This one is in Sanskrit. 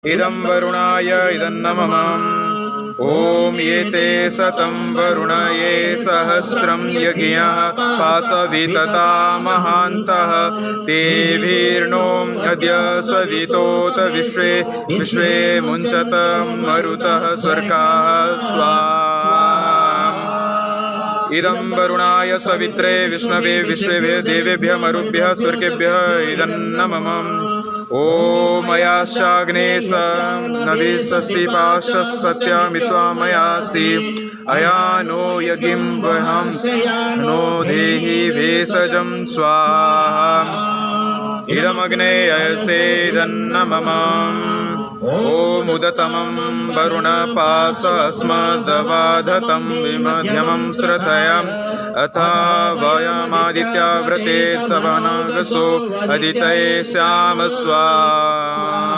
इदं वरुणाय इदं मम ॐ एते सतं वरुण ये सहस्रं यज्ञः पाशवितता महान्तः तेभिर्नो अद्य सवितोत विश्वे विश्वे मुञ्चत मरुतः स्वर्गाः स्वाहा इदं वरुणाय सवित्रे विष्णवे विश्वेभ्यः देवेभ्यः मरुभ्यः स्वर्गेभ्यः इदं मम ॐ मयाश्चाग्नेश नभिस्वस्ति पाशः सत्यमित्वा मयासि अयानो यज्ञं वहं नो देहि भेषजं स्वाहा इदमग्ने अयसेदं मम ॐ उदतमं वरुणपाशस्मदवाधतं विमध्यमं श्रद्धयाम् अथ वयमादित्याव्रते तव नगसो अदितये श्याम स्वाहा